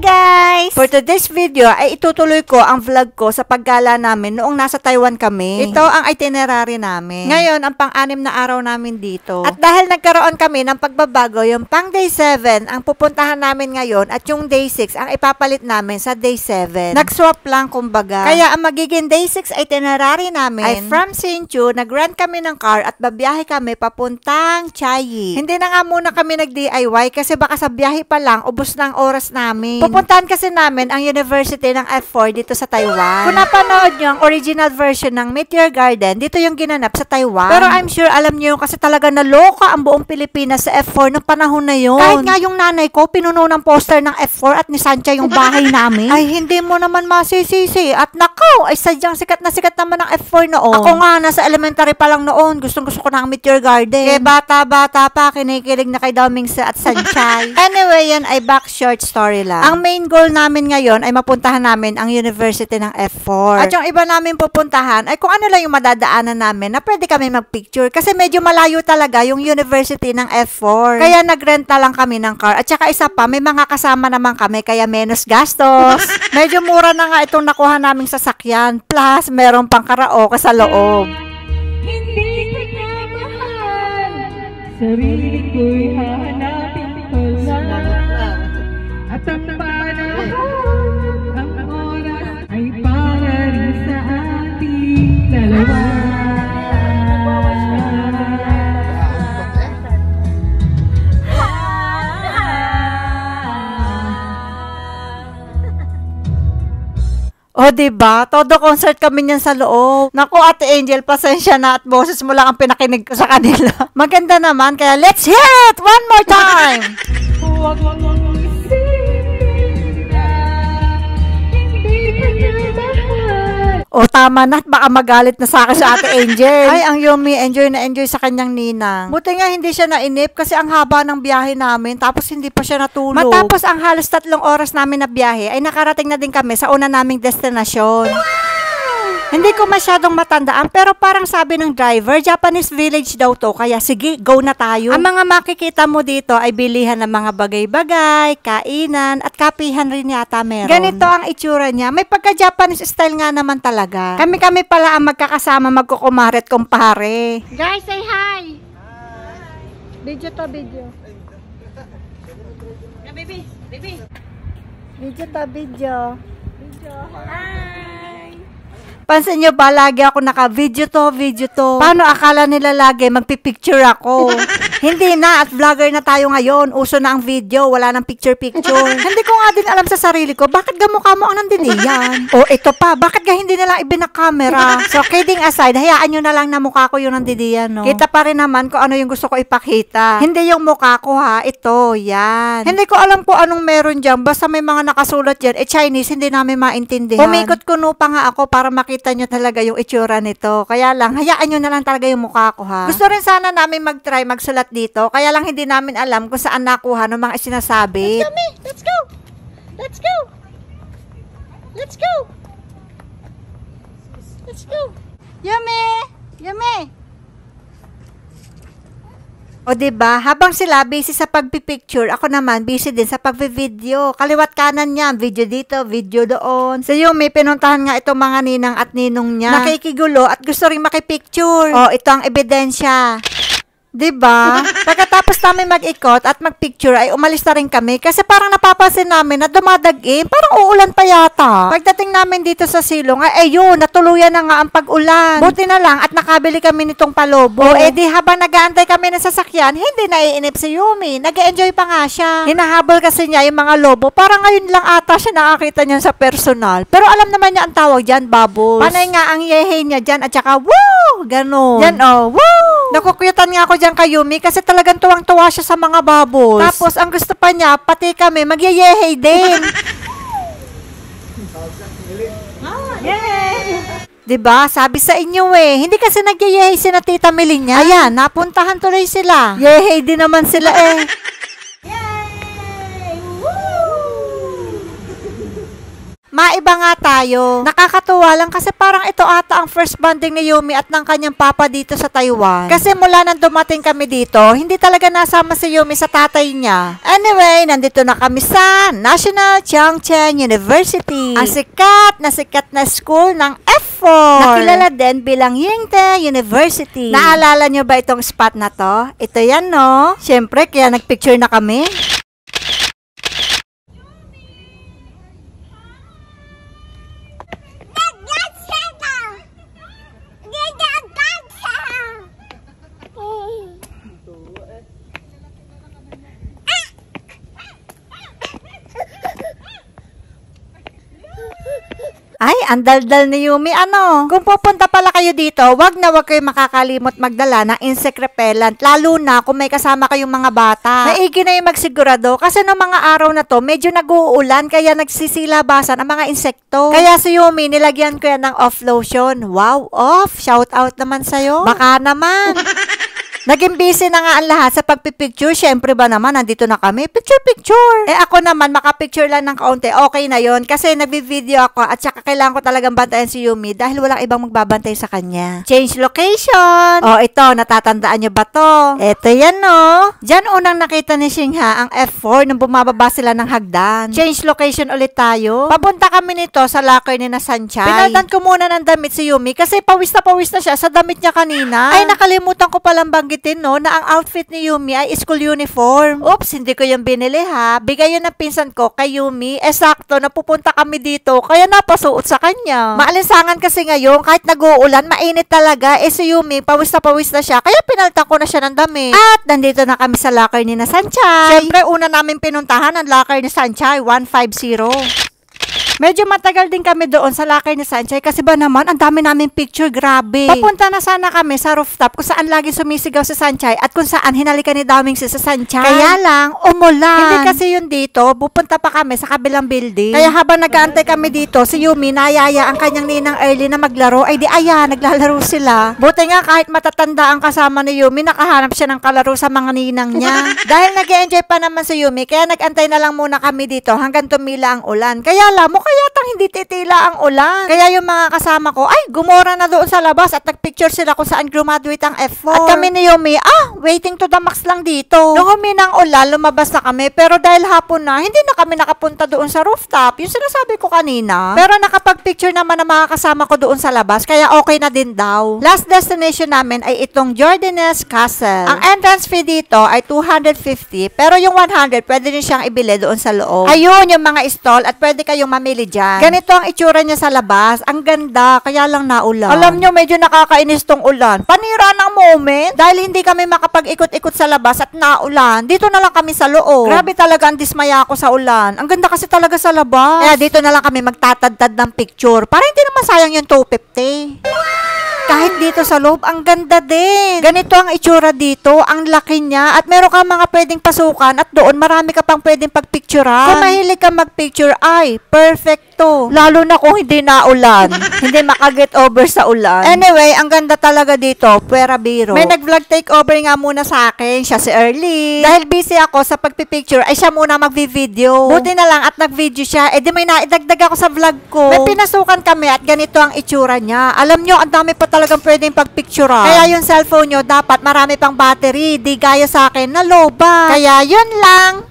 guys! For today's video ay itutuloy ko ang vlog ko sa paggala namin noong nasa Taiwan kami. Ito ang itinerary namin. Ngayon, ang pang-anim na araw namin dito. At dahil nagkaroon kami ng pagbabago, yung pang day 7 ang pupuntahan namin ngayon at yung day 6 ang ipapalit namin sa day 7. Nag-swap lang kumbaga. Kaya ang magiging day 6 itinerary namin ay from Hsinchu, nag-rent kami ng car at babiyahe kami papuntang Chiayi. Hindi na nga muna kami nag-DIY kasi baka sa biyahe pa lang, ubos na ang oras namin. Pupuntahan kasi namin ang University ng F4 dito sa Taiwan. Kung napanood nyo ang original version ng Meteor Garden, dito yung ginanap sa Taiwan. Pero I'm sure alam nyo kasi talaga naloka ang buong Pilipinas sa F4 noong panahon na yun. Kahit nga yung nanay ko, pinuno ng poster ng F4 at ni Sancha yung bahay namin. Ay, hindi mo naman masisisi. At nako, ay sadyang sikat na sikat naman ang F4 noon. Ako nga, nasa elementary pa lang noon. Gustong-gusto ko ng Meteor Garden. Kaya bata-bata pa, kinikilig na kay Domingsa at Sanchay. Anyway, yan ay back short story lang. Ang main goal namin ngayon ay mapuntahan namin ang University ng F4. At yung iba namin pupuntahan ay kung ano lang yung madadaanan namin na pwede kami magpicture kasi medyo malayo talaga yung University ng F4. Kaya nagrent na lang kami ng car. At saka isa pa, may mga kasama naman kami kaya menos gastos. Medyo mura na nga itong nakuha naming sasakyan. Plus, meron pang karaoke sa loob. Hindi ko na mahal, sarili ko'y hahanapin ko lang. At ang panahon, ang oras ay para rin sa ating dalawa. O, diba? Todo concert kami niyan sa loob. Naku, Ate Angel, pasensya na at boses mo lang ang pinakinig ko sa kanila. Maganda naman, kaya let's hear it one more time! Huwag mong isipin na hindi ka na mahal. O, tama na at baka magalit na sa akin sa Ate Angel. Ay, ang Yumi, enjoy na enjoy sa kanyang ninang. Buti nga hindi siya nainip kasi ang haba ng biyahe namin tapos hindi pa siya natulog. Matapos ang halos 3 oras namin na biyahe ay nakarating na din kami sa una naming destinasyon. Hindi ko masyadong matandaan pero parang sabi ng driver, Japanese village daw to kaya sige, go na tayo. Ang mga makikita mo dito ay bilihan ng mga bagay-bagay, kainan at kapihan rin yata meron. Ganito ang itsura niya, may pagka-Japanese style nga naman talaga. Kami-kami pala ang magkakasama magkukumaret kumpare. Guys, say hi! Video to, video. Baby, baby. Video to, video. Hi! Pansin nyo ba, lagi ako naka-video to, video to. Paano akala nila lagi magpipicture ako? Hindi na, at vlogger na tayo ngayon. Uso na ang video, wala nang picture-picture. Hindi ko nga din alam sa sarili ko, bakit gamukha mo ang nandiniyan? O ito pa, bakit ga hindi na lang ibinakamera? So, kidding aside, hayaan nyo na lang na mukha ko yung nandidiyan, no? Kita pa rin naman kung ano yung gusto ko ipakita. Hindi yung mukha ko ha, ito, yan. Hindi ko alam kung anong meron dyan, basta may mga nakasulat dyan, Chinese, hindi namin maintindihan. Umikot kuno pa nga ako para makita nyo talaga yung itsura nito. Kaya lang, hayaan nyo na lang talaga yung mukha ko ha. Gusto rin sana namin mag-try magsulat dito, kaya lang hindi namin alam kung saan nakuha ng mga sinasabi. Let's go, me! Let's go! Let's go! Let's go! Let's go! Yumi! Yumi! O diba, habang sila busy sa pagpipicture, ako naman busy din sa pagvi-video. Kaliwat kanan niya, video dito, video doon. So Yumi, pinuntahan nga itong mga ninang at ninong niya. Nakikigulo at gusto rin makipicture. O, ito ang ebidensya. Diba? Pagkatapos namin mag-ikot at mag-picture ay umalis na rin kami kasi parang napapansin namin na dumadagim, parang uulan pa yata. Pagdating namin dito sa silong ay ayun, natuluyan na nga ang pag-ulan. Buti na lang at nakabili kami nitong palobo. O edi habang nag-aantay kami ng sasakyan, hindi naiinip si Yumi. Nag-enjoy pa nga siya. Hinahabol kasi niya yung mga lobo. Parang ngayon lang ata siya nakakita niyan sa personal. Pero alam naman niya ang tawag dyan, bubbles. Panay nga ang yehe niya dyan at saka woo! Ganon. Yan o, woo! Nakukuyutan nga ako dyan kay Yumi kasi talagang tuwang-tuwa siya sa mga bubbles. Tapos, ang gusto pa niya, pati kami, magyayehey din. Diba? Sabi sa inyo eh. Hindi kasi nagyayehey si na Tita Meling niya. Ayan, napuntahan tuloy sila. Yehey din naman sila eh. Maiba nga tayo. Nakakatuwa lang kasi parang ito ata ang first bonding ni Yumi at ng kanyang papa dito sa Taiwan. Kasi mula nang dumating kami dito, hindi talaga nasama si Yumi sa tatay niya. Anyway, nandito na kami sa National Chongqing University. Ang sikat na school ng F4. Nakilala din bilang Yingde University. Naalala nyo ba itong spot na to? Ito yan, no? Siyempre, kaya nagpicture na kami. Ay, ang daldal ni Yumi, ano? Kung pupunta pala kayo dito, wag kayo makakalimot magdala ng insect repellent, lalo na kung may kasama kayong mga bata. Maigi na yung magsigurado kasi noong mga araw na to, medyo nag-uulan kaya nagsisilabasan ang mga insekto. Kaya si Yumi, nilagyan ko yan ng off lotion. Wow, off! Shout out naman sa'yo. Baka naman. Naging busy na nga ang lahat sa pagpipicture. Syempre ba naman, nandito na kami. Picture. Eh ako naman, makapicture lang ng kaunti. Okay na yon kasi nagbi-video ako at saka kailangan ko talagang bantayan si Yumi dahil walang ibang magbabantay sa kanya. Change location. Oh, ito, natatandaan nyo ba to? Ito yan, no? Diyan unang nakita ni Xingha ang F4 nung bumababa sila ng hagdan. Change location ulit tayo. Papunta kami nito sa locker ni na Sanchay. Pinaldan ko muna ng damit si Yumi kasi pawis na siya sa damit niya kanina. Ay, nakalimutan ko palang banggit no, na ang outfit ni Yumi ay school uniform. Oops, hindi ko yung binili ha. Bigay yun ng pinsan ko kay Yumi. Sakto, napupunta kami dito, kaya napasuot sa kanya. Maalinsangan kasi ngayon, kahit nag-uulan, mainit talaga. Si Yumi, pawis na siya, kaya pinalta ko na siya ng damit. At nandito na kami sa locker ni na Sanchay. Siyempre, una namin pinuntahan ang locker ni Sanchay, 150. Medyo matagal din kami doon sa locker ni Sanchay kasi ba naman, ang dami naming picture, grabe. Papunta na sana kami sa rooftop kung saan lagi sumisigaw si Sanchay at kung saan hinalikan ni Daming si Sanchay. Kaya lang, umulan. Hindi kasi yun dito, pupunta pa kami sa kabilang building. Kaya habang nag-aantay kami dito, si Yumi nayaya ang kanyang ninang early na maglaro. Ay di naglalaro sila. Buti nga kahit matatanda ang kasama ni Yumi, nakahanap siya ng kalaro sa mga ninang niya. Dahil nag-enjoy pa naman si Yumi, kaya nag-antay na lang muna kami dito hanggang tumila ang ulan. Kaya alam mo, kaya tang hindi titila ang ulan. Kaya yung mga kasama ko, ay, gumora na doon sa labas at nagpicture sila kung saan graduate ang F4. At kami ni Yumi, waiting to the max lang dito. Nung huminang ulan, lumabas na kami, pero dahil hapon na, hindi na kami nakapunta doon sa rooftop. Yung sinasabi ko kanina. Pero nakapag-picture naman ang mga kasama ko doon sa labas, kaya okay na din daw. Last destination namin ay itong Jordanes Castle. Ang entrance fee dito ay 250, pero yung 100, pwede din siyang ibili doon sa loob. Ayun, yung mga stall at pwede kayong mamili dyan. Ganito ang itsura niya sa labas. Ang ganda, kaya lang naulan. Alam nyo, medyo nakakainis tong ulan. Panira ng moment. Dahil hindi kami makapag-ikot-ikot sa labas at naulan, dito na lang kami sa loob. Grabe talaga ang dismaya ako sa ulan. Ang ganda kasi talaga sa labas. Kaya dito na lang kami magtatadtad ng picture. Para hindi naman sayang yung 250. Kahit dito sa loob, ang ganda din. Ganito ang itsura dito, ang laki niya, at meron kang mga pwedeng pasukan at doon marami ka pang pwedeng pagpicturean. Kung mahilig ka magpicture, ay, perfecto. Lalo na kung hindi naulan. Hindi makaget over sa ulan. Anyway, ang ganda talaga dito, puwera biro. May nag-vlog takeover nga muna sa akin, siya si Early. Dahil busy ako sa pagpipicture, ay siya muna magvi-video. Buti na lang at nag-video siya, di may naidagdag ako sa vlog ko. May pinasukan kami at ganito ang itsura niya. Alam nyo, ang dami pa talagang pwedeng pagpicturean. Kaya yung cellphone nyo, dapat marami pang battery. Di gaya sa akin na low ba. Kaya yun lang.